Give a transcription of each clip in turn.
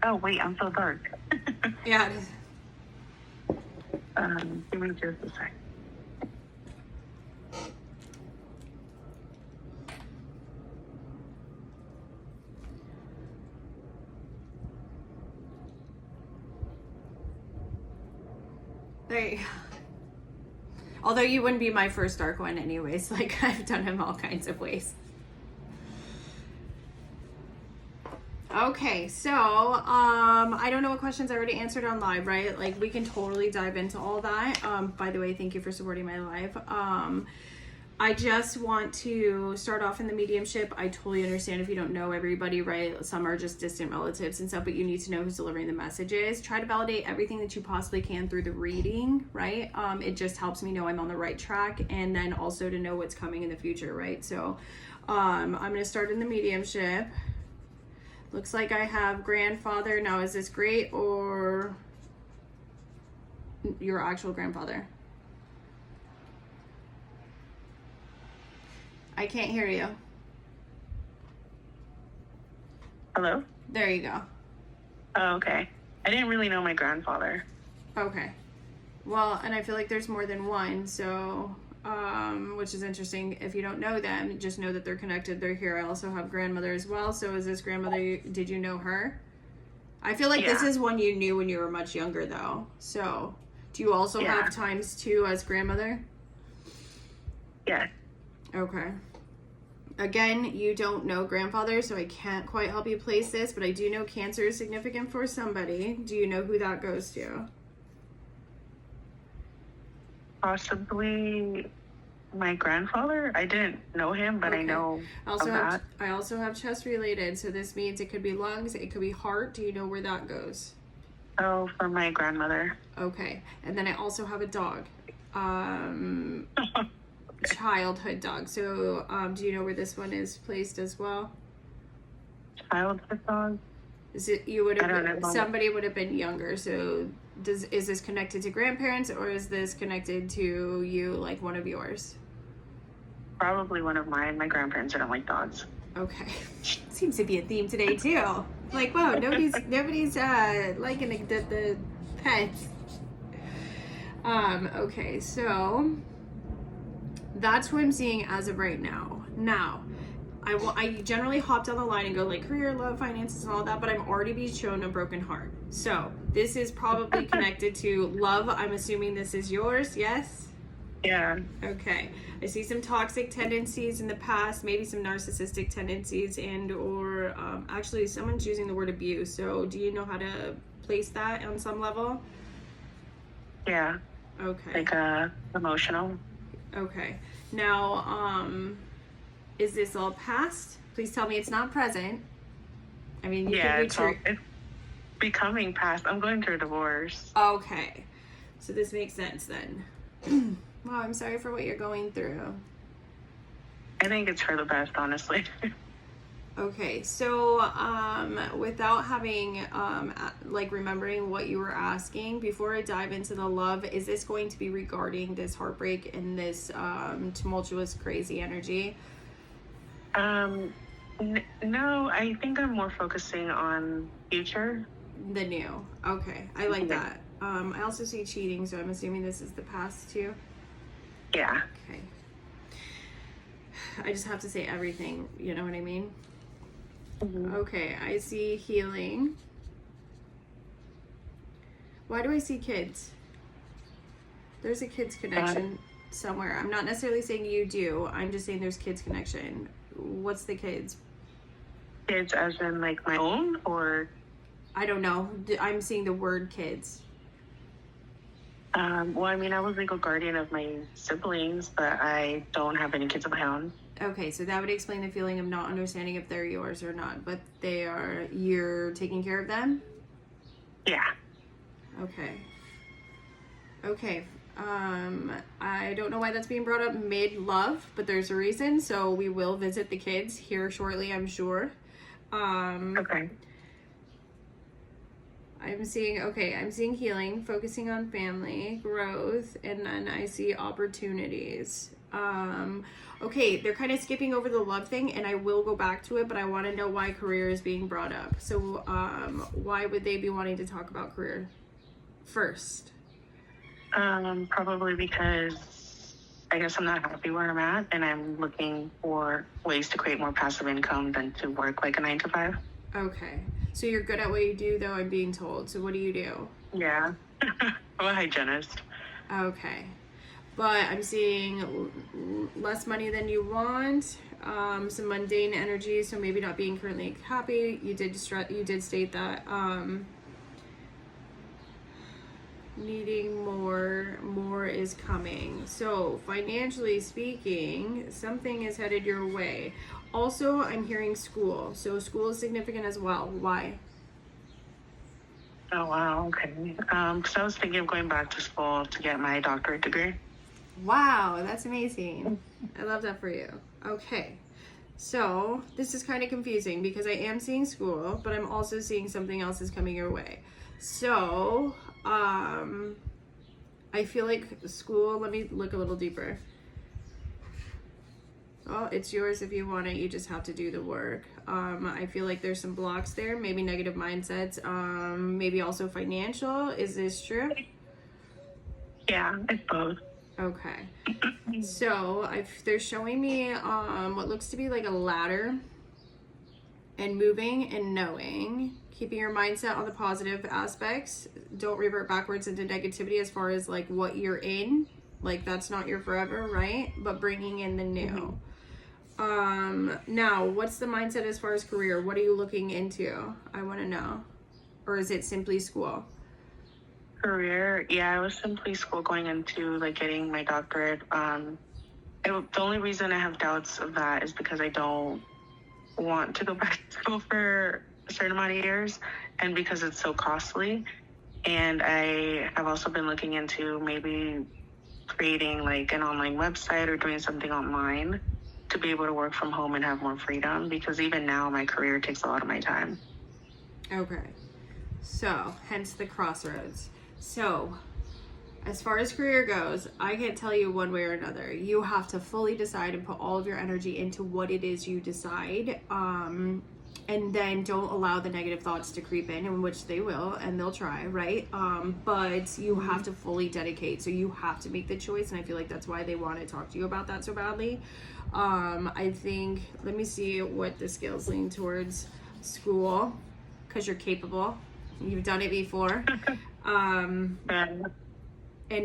Oh, wait, I'm so dark. Yeah, it is. Give me just a sec. There you go. Although you wouldn't be my first dark one anyways. Like, I've done him all kinds of ways. Okay, so I don't know what questions I already answered on live, right? Like, we can totally dive into all that. By the way, thank you for supporting my live. I just want to start off in the mediumship. I totally understand if you don't know everybody, right? Some are just distant relatives and stuff, but you need to know who's delivering the messages. Try to validate everything that you possibly can through the reading, right? It just helps me know I'm on the right track, and then also to know what's coming in the future, right? So I'm going to start in the mediumship. Looks like I have grandfather. Now, is this great or your actual grandfather? I can't hear you. Hello? There you go. Oh, okay. I didn't really know my grandfather. Okay. Well, and I feel like there's more than one, so, which is interesting. If you don't know them, just know that they're connected. They're here. I also have grandmother as well. So is this grandmother, did you know her? I feel like this is one you knew when you were much younger, though. So do you also have times two as grandmother? Yeah. Okay. Again, you don't know grandfather, so I can't quite help you place this, but I do know Cancer is significant for somebody. Do you know who that goes to? Possibly my grandfather. I didn't know him, but I know I also have chest related, so this means it could be lungs, it could be heart. Do you know where that goes? Oh, for my grandmother. Okay. And then I also have a dog. Childhood dog. So do you know where this one is placed as well? Childhood dog? Is it somebody would have been younger, so is this connected to grandparents or is this connected to you, like one of yours? Probably one of mine. My grandparents don't like dogs. Okay. Seems to be a theme today too. Like, whoa, nobody's liking the pets. Okay, so that's who I'm seeing as of right now. Now, I generally hop down the line and go like career, love, finances, and all that, but I'm already being shown a broken heart. So this is probably connected to love. I'm assuming this is yours, yes? Yeah. Okay. I see some toxic tendencies in the past, maybe some narcissistic tendencies, and or actually someone's using the word abuse. So do you know how to place that on some level? Yeah. Okay. Like emotional. Okay. Now, is this all past? Please tell me it's not present. I mean, you can be true. It's becoming past. I'm going through a divorce. Okay. So this makes sense then. Wow, I'm sorry for what you're going through. I think it's for the best, honestly. Okay, so without having like remembering what you were asking, before I dive into the love, is this going to be regarding this heartbreak and this tumultuous, crazy energy? No, I think I'm more focusing on future. The new. Okay, I like that. I also see cheating, so I'm assuming this is the past too. Yeah. Okay. I just have to say everything, you know what I mean? Mm-hmm. Okay, I see healing. Why do I see kids? There's a kids connection somewhere. I'm not necessarily saying you do. I'm just saying there's kids connection. What's the kids? Kids as in like my own or? I don't know. I'm seeing the word kids. Well, I mean, I was legal guardian of my siblings, but I don't have any kids of my own. Okay, so that would explain the feeling of not understanding if they're yours or not, but you're taking care of them? Yeah. Okay. Okay. I don't know why that's being brought up mid-love, but there's a reason, so we will visit the kids here shortly, I'm sure. Okay. I'm seeing healing, focusing on family, growth, and then I see opportunities. Okay, they're kind of skipping over the love thing, and I will go back to it, but I want to know why career is being brought up. So, why would they be wanting to talk about career first? Probably because I guess I'm not happy where I'm at, and I'm looking for ways to create more passive income than to work like a 9 to 5. Okay, so you're good at what you do, though, I'm being told. So what do you do? Yeah. I'm a hygienist. Okay, but I'm seeing less money than you want, some mundane energy, so maybe not being currently happy. You did state that needing more is coming. So financially speaking, something is headed your way. Also, I'm hearing school, so school is significant as well. Why? Oh, wow. Okay. Because I was thinking of going back to school to get my doctorate degree. Wow, that's amazing. I love that for you. Okay. So this is kind of confusing because I am seeing school, but I'm also seeing something else is coming your way. So, I feel like school, let me look a little deeper. Well, it's yours if you want it. You just have to do the work. I feel like there's some blocks there, maybe negative mindsets, maybe also financial. Is this true? Yeah, it's both. Okay. So they're showing me what looks to be like a ladder, and moving and knowing, keeping your mindset on the positive aspects. Don't revert backwards into negativity as far as like what you're in. Like that's not your forever, right? But bringing in the new. Now, what's the mindset as far as career? What are you looking into? I want to know. Or is it simply school? Career, yeah, I was simply school going into like getting my doctorate. The only reason I have doubts of that is because I don't want to go back to school for a certain amount of years, and because it's so costly. And I have also been looking into maybe creating like an online website or doing something online to be able to work from home and have more freedom, because even now my career takes a lot of my time. Okay. So, hence the crossroads. So, as far as career goes, I can't tell you one way or another. You have to fully decide and put all of your energy into what it is you decide. And then don't allow the negative thoughts to creep in which they will, and they'll try, right? But you have to fully dedicate. So you have to make the choice, and I feel like that's why they want to talk to you about that so badly. I think, let me see what the scales lean towards. School, because you're capable. You've done it before. And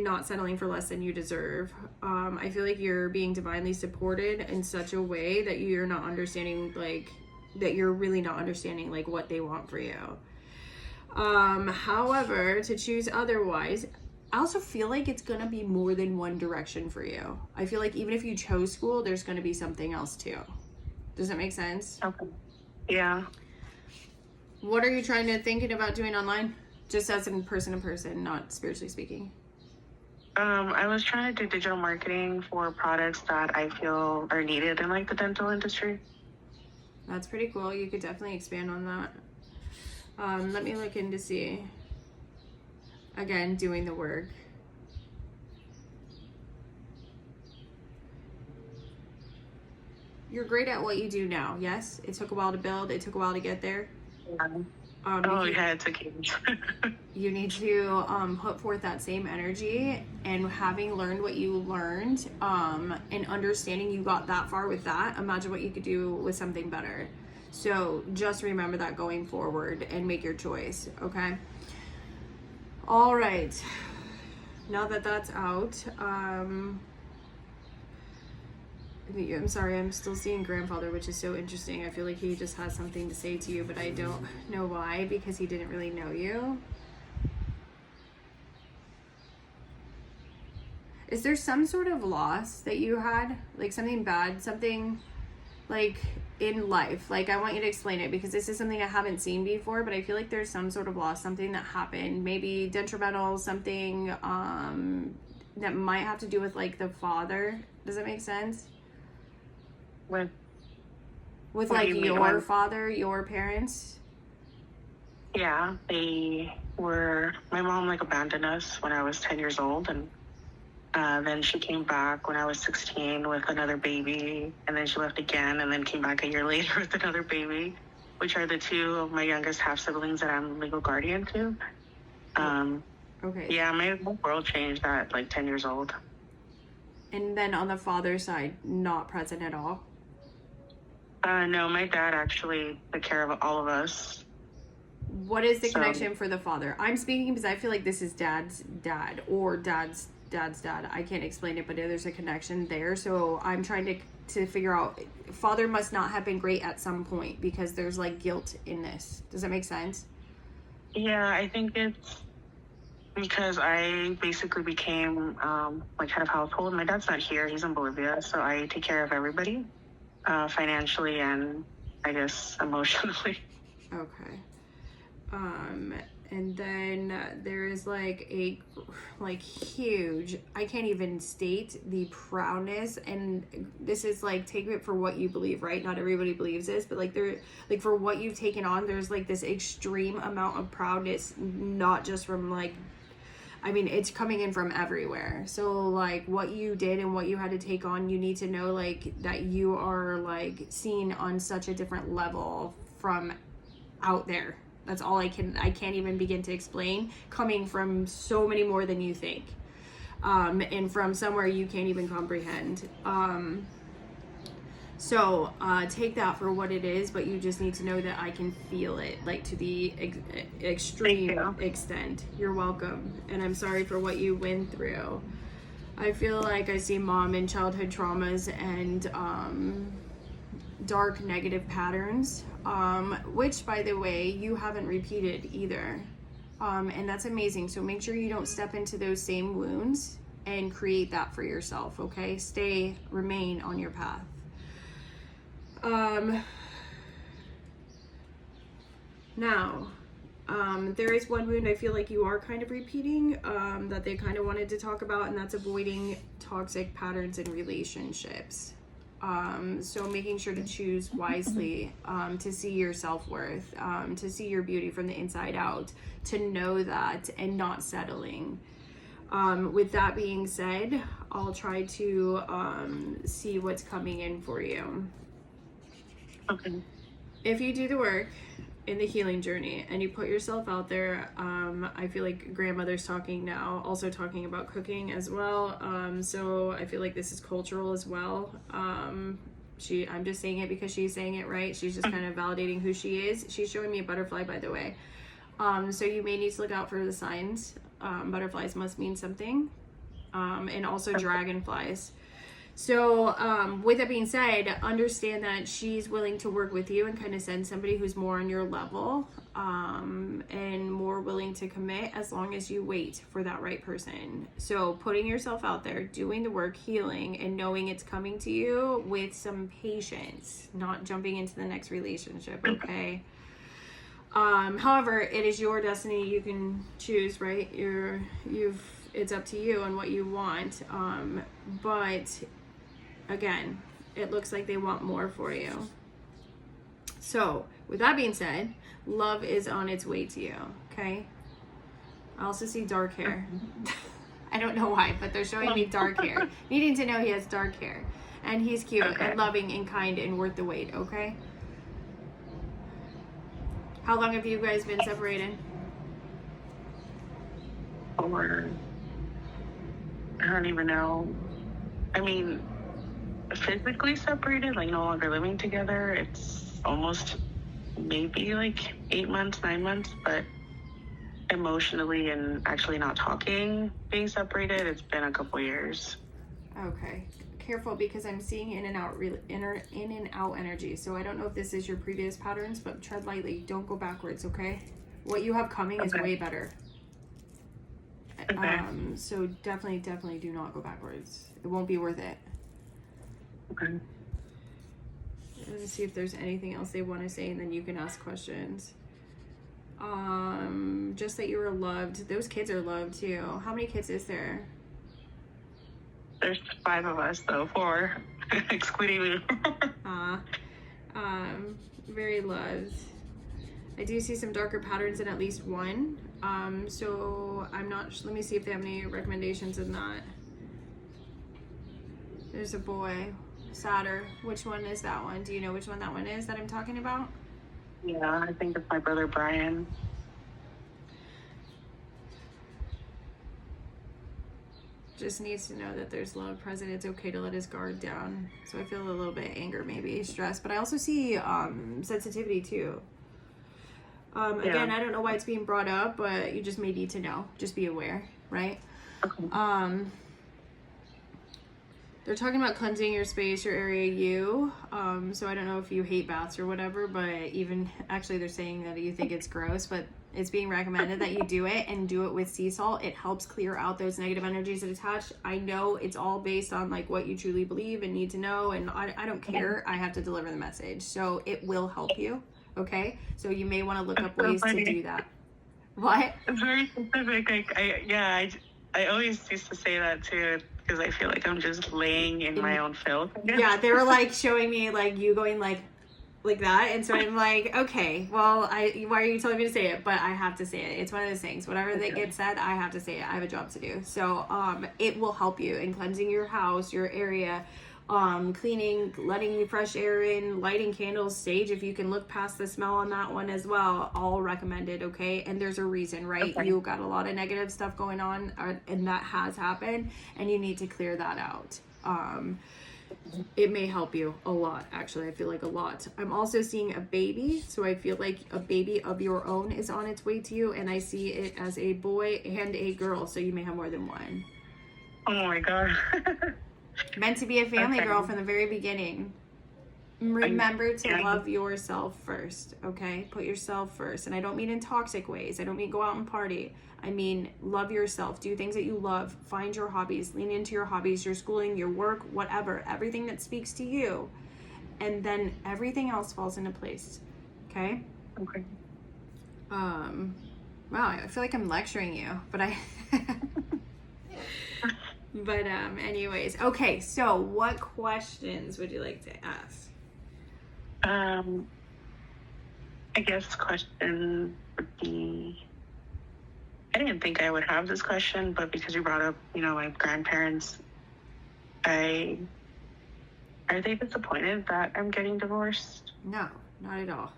not settling for less than you deserve. I feel like you're being divinely supported in such a way that you're not understanding, like, that you're really not understanding, like, what they want for you. However, to choose otherwise, I also feel like it's going to be more than one direction for you. I feel like even if you chose school, there's going to be something else too. Does that make sense? Okay. Yeah. What are you thinking about doing online? Just as in person to person, not spiritually speaking. I was trying to do digital marketing for products that I feel are needed in like the dental industry. That's pretty cool. You could definitely expand on that. Let me look in to see. Again, doing the work. You're great at what you do now, yes? It took a while to build. It took a while to get there. Yeah, it took years. You need to put forth that same energy, and having learned what you learned, and understanding you got that far with that, imagine what you could do with something better. So just remember that going forward and make your choice, okay? All right. Now that that's out, I'm sorry, I'm still seeing grandfather, which is so interesting. I feel like he just has something to say to you, but I don't know why, because he didn't really know you. Is there some sort of loss that you had? Like something bad, something like in life? Like I want you to explain it, because this is something I haven't seen before, but I feel like there's some sort of loss, something that happened, maybe detrimental, something that might have to do with like the father. Does that make sense? With like your father, your parents? Yeah, my mom like abandoned us when I was 10 years old, and Then she came back when I was 16 with another baby, and then she left again, and then came back a year later with another baby, which are the two of my youngest half siblings that I'm legal guardian to. Okay. Yeah, my whole world changed at like 10 years old. And then on the father's side, not present at all? No, my dad actually took care of all of us. What is the connection for the father? I'm speaking because I feel like this is dad's dad or dad's dad. I can't explain it, but there's a connection there. So I'm trying to figure out, father must not have been great at some point because there's like guilt in this. Does that make sense? Yeah, I think it's because I basically became like head of household. My dad's not here; he's in Bolivia, so I take care of everybody, financially and I guess emotionally. Okay. And then there is like a huge, I can't even state the proudness, and this is like, take it for what you believe, right? Not everybody believes this, but like for what you've taken on, there's like this extreme amount of proudness, not just from like, I mean, it's coming in from everywhere. So like what you did and what you had to take on, you need to know like that you are like seen on such a different level from out there. That's all I can't even begin to explain, coming from so many more than you think. And from somewhere you can't even comprehend. So take that for what it is, but you just need to know that I can feel it, like to the extreme extent. You're welcome. And I'm sorry for what you went through. I feel like I see mom in childhood traumas and dark negative patterns, which by the way, you haven't repeated either. And that's amazing. So make sure you don't step into those same wounds and create that for yourself, okay? Remain on your path. Now, there is one wound I feel like you are kind of repeating, that they kind of wanted to talk about, and that's avoiding toxic patterns in relationships. So making sure to choose wisely, to see your self-worth, to see your beauty from the inside out, to know that, and not settling. With that being said, I'll try to see what's coming in for you. Okay. If you do the work in the healing journey and you put yourself out there, I feel like grandmother's talking now, also talking about cooking as well. So I feel like this is cultural as well. I'm just saying it because she's saying it, right? She's just kind of validating who she is. She's showing me a butterfly, by the way. So you may need to look out for the signs. Butterflies must mean something. And also dragonflies. So with that being said, understand that she's willing to work with you and kind of send somebody who's more on your level, and more willing to commit as long as you wait for that right person. So putting yourself out there, doing the work, healing, and knowing it's coming to you with some patience, not jumping into the next relationship, okay? However, it is your destiny. You can choose, right? It's up to you and what you want. But again, it looks like they want more for you. So with that being said, love is on its way to you, okay? I also see dark hair. I don't know why, but they're showing me dark hair. Needing to know he has dark hair. And he's cute and loving and kind and worth the wait, okay? How long have you guys been separated? Or I don't even know. I mean, physically separated, like no longer living together, it's almost maybe like 8 months, 9 months, but emotionally and actually not talking, being separated, it's been a couple years. Okay. Careful, because I'm seeing in and out energy. So I don't know if this is your previous patterns, but tread lightly. Don't go backwards, okay? What you have coming is way better. Okay. So definitely do not go backwards. It won't be worth it. Okay. Let's see if there's anything else they want to say, and then you can ask questions. Just that you were loved. Those kids are loved too. How many kids is there? There's 5 of us, though, 4, excluding me. Very loved. I do see some darker patterns in at least one. So I'm not. Let me see if they have any recommendations in that. There's a boy. Sadder. Which one is that one? Do you know which one that one is that I'm talking about? Yeah, I think it's my brother Brian. Just needs to know that there's love present. It's okay to let his guard down. So I feel a little bit anger, maybe stress, but I also see sensitivity too. Again, I don't know why it's being brought up, but you just may need to know. Just be aware, right? Okay. They're talking about cleansing your space, your area, you. So I don't know if you hate baths or whatever, but even actually they're saying that you think it's gross, but it's being recommended that you do it and do it with sea salt. It helps clear out those negative energies that attach. I know it's all based on like what you truly believe and need to know, and I don't care. I have to deliver the message, so it will help you. Okay, so you may want to look up ways to do that. What? It's very specific. I always used to say that too, because I feel like I'm just laying in my own filth. Yeah, they were like showing me like you going like that, and so I'm like, okay, well, why are you telling me to say it? But I have to say it. It's one of those things. Whatever that gets said, I have to say it. I have a job to do. So it will help you in cleansing your house, your area, cleaning, letting fresh air in, lighting candles, sage if you can look past the smell on that one as well. All recommended, okay? And there's a reason, right? Okay. You got a lot of negative stuff going on, and that has happened, and you need to clear that out. It may help you a lot, actually. I feel like a lot. I'm also seeing a baby, so I feel like a baby of your own is on its way to you, and I see it as a boy and a girl, so you may have more than one. Oh my god. Meant to be a family girl from the very beginning. Remember to love yourself first, okay? Put yourself first. And I don't mean in toxic ways. I don't mean go out and party. I mean, love yourself. Do things that you love. Find your hobbies. Lean into your hobbies, your schooling, your work, whatever. Everything that speaks to you. And then everything else falls into place, okay? Okay. Wow, I feel like I'm lecturing you, but But anyways, okay, so what questions would you like to ask? I guess question would be, I didn't think I would have this question, but because you brought up, my grandparents, are they disappointed that I'm getting divorced? No, not at all.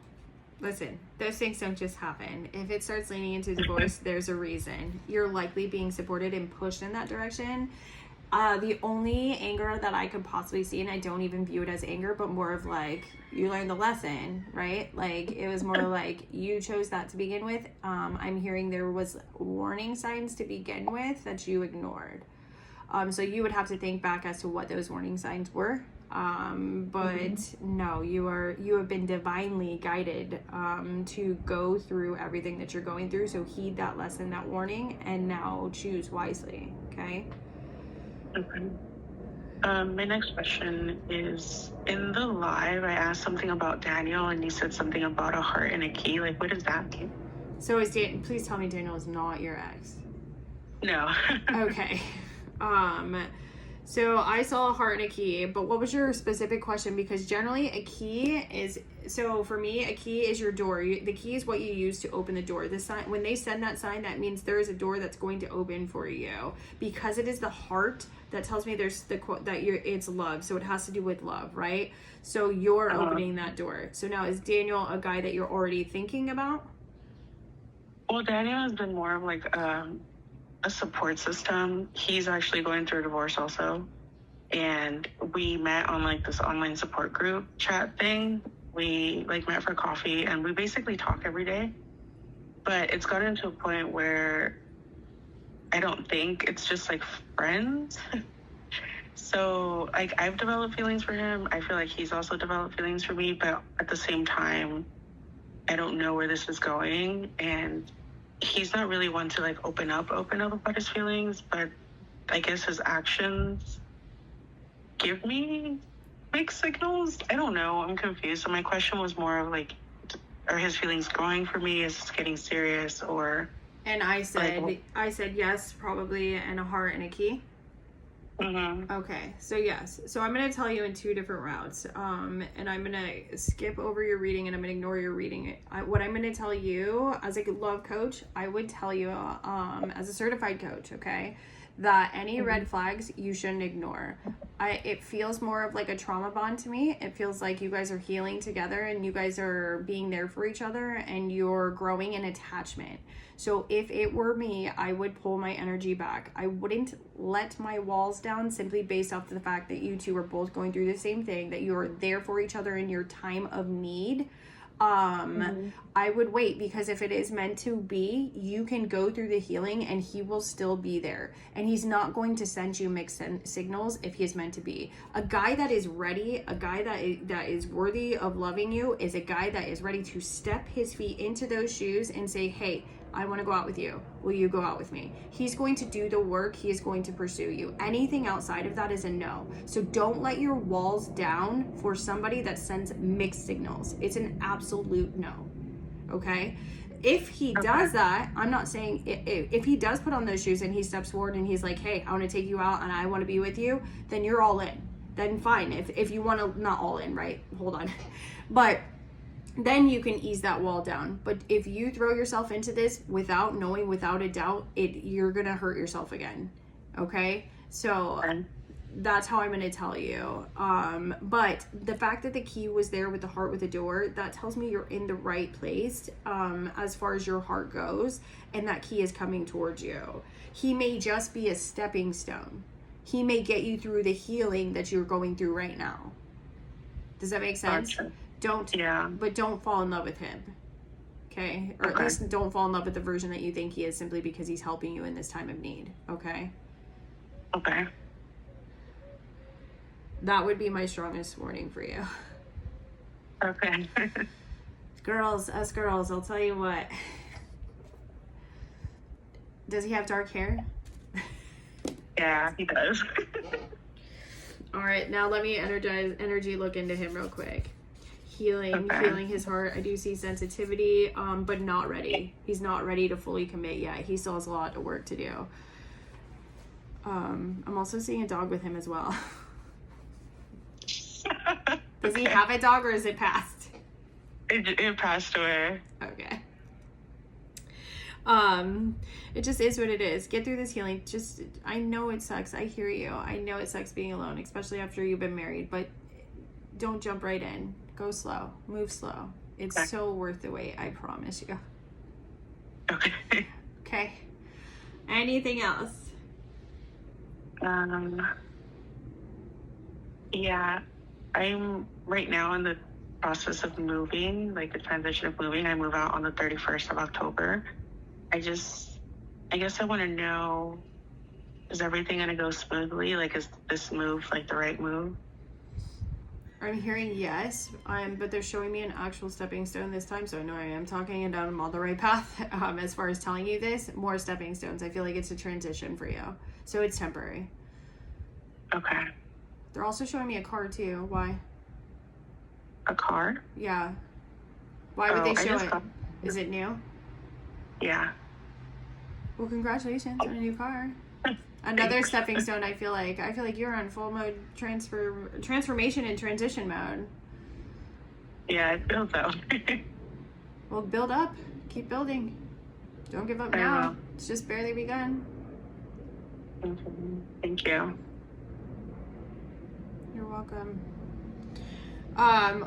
Listen, those things don't just happen. If it starts leaning into divorce, there's a reason. You're likely being supported and pushed in that direction. The only anger that I could possibly see, and I don't even view it as anger, but more of like, you learned the lesson, right? Like, it was more like, you chose that to begin with. I'm hearing there was warning signs to begin with that you ignored. So you would have to think back as to what those warning signs were. No, you have been divinely guided to go through everything that you're going through. So heed that lesson, that warning, and now choose wisely. Okay. Okay. My next question is, in the live, I asked something about Daniel, and you said something about a heart and a key. Like, what does that mean? So please tell me Daniel is not your ex. No. Okay. So I saw a heart and a key, but what was your specific question? Because generally a key is, so for me, a key is your door. The key is what you use to open the door. The sign, when they send that sign, that means there is a door that's going to open for you. Because it is the heart, that tells me there's it's love. So it has to do with love, right? So you're opening that door. So now, is Daniel a guy that you're already thinking about? Well, Daniel has been more of like a support system. He's actually going through a divorce also, and we met on like this online support group chat thing. We like met for coffee, and we basically talk every day, but it's gotten to a point where I don't think it's just like friends. So like, I've developed feelings for him. I feel like he's also developed feelings for me, but at the same time, I don't know where this is going, and he's not really one to like open up about his feelings, but I guess his actions give me mixed signals. I don't know. I'm confused. So my question was more of like, are his feelings growing for me? Is this getting serious? Or? And I said yes, probably, and a heart and a key. Mm-hmm. Okay, so yes. So I'm going to tell you in two different routes. And I'm going to skip over your reading, and I'm going to ignore your reading. What I'm going to tell you as a love coach, I would tell you as a certified coach, okay, that any red flags you shouldn't ignore. It feels more of like a trauma bond to me. It feels like you guys are healing together and you guys are being there for each other and you're growing in attachment. So if it were me, I would pull my energy back. I wouldn't let my walls down simply based off the fact that you two are both going through the same thing, that you're there for each other in your time of need. I would wait, because if it is meant to be, you can go through the healing and he will still be there, and he's not going to send you mixed signals if he is meant to be. A guy that is ready, a guy that is worthy of loving you, is a guy that is ready to step his feet into those shoes and say, hey, I want to go out with you. Will you go out with me? He's going to do the work. He is going to pursue you. Anything outside of that is a no. So don't let your walls down for somebody that sends mixed signals. It's an absolute no. Okay? If he does that, I'm not saying, if he does put on those shoes and he steps forward and he's like, hey, I want to take you out and I want to be with you, then you're all in. Then fine. If you want to, not all in, right? Hold on. But then you can ease that wall down. But if you throw yourself into this without knowing, without a doubt, you're gonna hurt yourself again. Okay? So that's how I'm gonna tell you. But the fact that the key was there with the heart with the door, that tells me you're in the right place as far as your heart goes, and that key is coming towards you. He may just be a stepping stone. He may get you through the healing that you're going through right now. Does that make sense? Gotcha. But don't fall in love with him. Okay? Or at least don't fall in love with the version that you think he is simply because he's helping you in this time of need. Okay? Okay. That would be my strongest warning for you. Okay. Us girls, I'll tell you what. Does he have dark hair? Yeah, he does. All right, now let me energy look into him real quick. Healing his heart. I do see sensitivity, but not ready. He's not ready to fully commit yet. He still has a lot of work to do. I'm also seeing a dog with him as well. Does he have a dog or is it past? It passed away. Okay. It just is what it is. Get through this healing. I know it sucks. I hear you. I know it sucks being alone, especially after you've been married, but don't jump right in. Go slow. Move slow. It's so worth the wait. I promise you. Okay. Okay. Anything else? Yeah, I'm right now in the process of moving, like the transition of moving. I move out on the 31st of October. I guess I want to know, is everything going to go smoothly? Like, is this move like the right move? I'm hearing yes, but they're showing me an actual stepping stone this time, so I know I am talking and I'm on the right path. As far as telling you this, more stepping stones. I feel like it's a transition for you, so it's temporary. Okay. They're also showing me a car too. Why? A car? Yeah. Why would they show it? Is it new? Yeah. Well, congratulations on a new car. Another stepping stone. I feel like you're on full mode transformation and transition mode. Yeah, it feels that way. Well, build up. Keep building. Don't give up now. It's just barely begun. Thank you. You're welcome. On